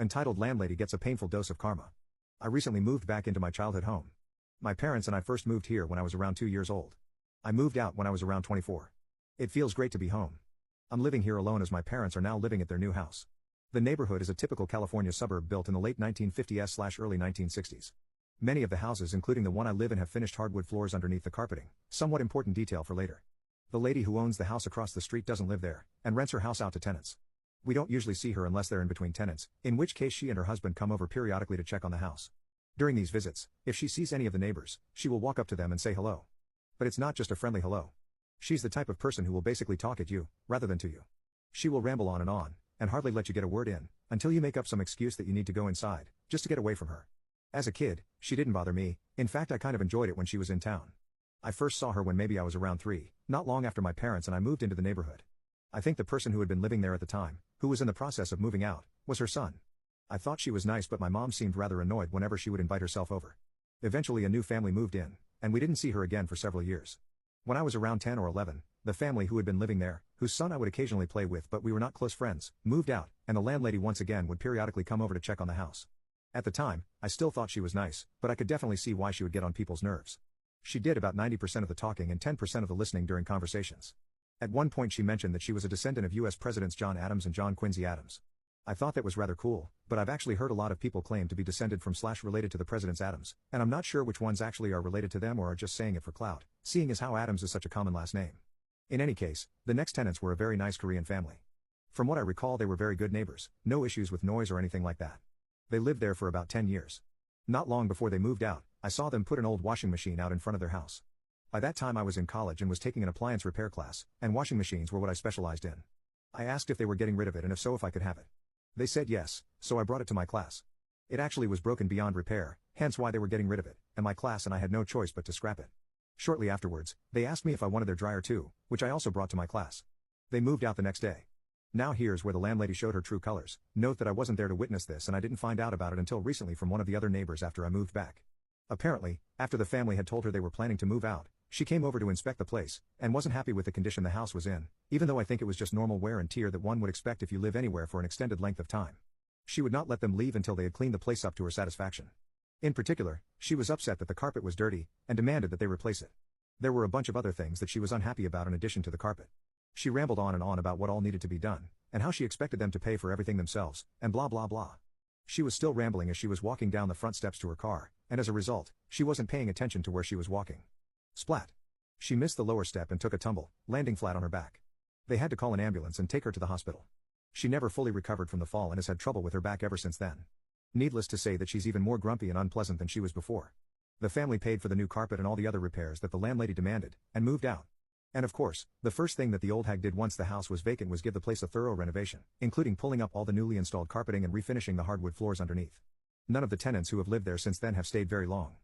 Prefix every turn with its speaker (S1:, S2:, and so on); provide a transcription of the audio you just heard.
S1: Entitled Landlady Gets a Painful Dose of Karma. I recently moved back into my childhood home. My parents and I first moved here when I was around 2 years old. I moved out when I was around 24. It feels great to be home. I'm living here alone as my parents are now living at their new house. The neighborhood is a typical California suburb built in the late 1950s/early 1960s. Many of the houses, including the one I live in, have finished hardwood floors underneath the carpeting, somewhat important detail for later. The lady who owns the house across the street doesn't live there, and rents her house out to tenants. We don't usually see her unless they're in between tenants, in which case she and her husband come over periodically to check on the house. During these visits, if she sees any of the neighbors, she will walk up to them and say hello. But it's not just a friendly hello. She's the type of person who will basically talk at you, rather than to you. She will ramble on, and hardly let you get a word in, until you make up some excuse that you need to go inside, just to get away from her. As a kid, she didn't bother me. In fact, I kind of enjoyed it when she was in town. I first saw her when maybe I was around 3, not long after my parents and I moved into the neighborhood. I think the person who had been living there at the time, who was in the process of moving out, was her son. I thought she was nice, but my mom seemed rather annoyed whenever she would invite herself over. Eventually a new family moved in, and we didn't see her again for several years. When I was around 10 or 11, the family who had been living there, whose son I would occasionally play with but we were not close friends, moved out, and the landlady once again would periodically come over to check on the house. At the time, I still thought she was nice, but I could definitely see why she would get on people's nerves. She did about 90% of the talking and 10% of the listening during conversations. At one point she mentioned that she was a descendant of U.S. Presidents John Adams and John Quincy Adams. I thought that was rather cool, but I've actually heard a lot of people claim to be descended from/related to the Presidents Adams, and I'm not sure which ones actually are related to them or are just saying it for clout, seeing as how Adams is such a common last name. In any case, the next tenants were a very nice Korean family. From what I recall, they were very good neighbors, no issues with noise or anything like that. They lived there for about 10 years. Not long before they moved out, I saw them put an old washing machine out in front of their house. By that time I was in college and was taking an appliance repair class, and washing machines were what I specialized in. I asked if they were getting rid of it and if so if I could have it. They said yes, so I brought it to my class. It actually was broken beyond repair, hence why they were getting rid of it, and my class and I had no choice but to scrap it. Shortly afterwards, they asked me if I wanted their dryer too, which I also brought to my class. They moved out the next day. Now here's where the landlady showed her true colors. Note that I wasn't there to witness this and I didn't find out about it until recently from one of the other neighbors after I moved back. Apparently, after the family had told her they were planning to move out, she came over to inspect the place, and wasn't happy with the condition the house was in, even though I think it was just normal wear and tear that one would expect if you live anywhere for an extended length of time. She would not let them leave until they had cleaned the place up to her satisfaction. In particular, she was upset that the carpet was dirty, and demanded that they replace it. There were a bunch of other things that she was unhappy about in addition to the carpet. She rambled on and on about what all needed to be done, and how she expected them to pay for everything themselves, and blah blah blah. She was still rambling as she was walking down the front steps to her car, and as a result, she wasn't paying attention to where she was walking. Splat! She missed the lower step and took a tumble, landing flat on her back. They had to call an ambulance and take her to the hospital. She never fully recovered from the fall and has had trouble with her back ever since then. Needless to say that she's even more grumpy and unpleasant than she was before. The family paid for the new carpet and all the other repairs that the landlady demanded, and moved out. And of course, the first thing that the old hag did once the house was vacant was give the place a thorough renovation, including pulling up all the newly installed carpeting and refinishing the hardwood floors underneath. None of the tenants who have lived there since then have stayed very long.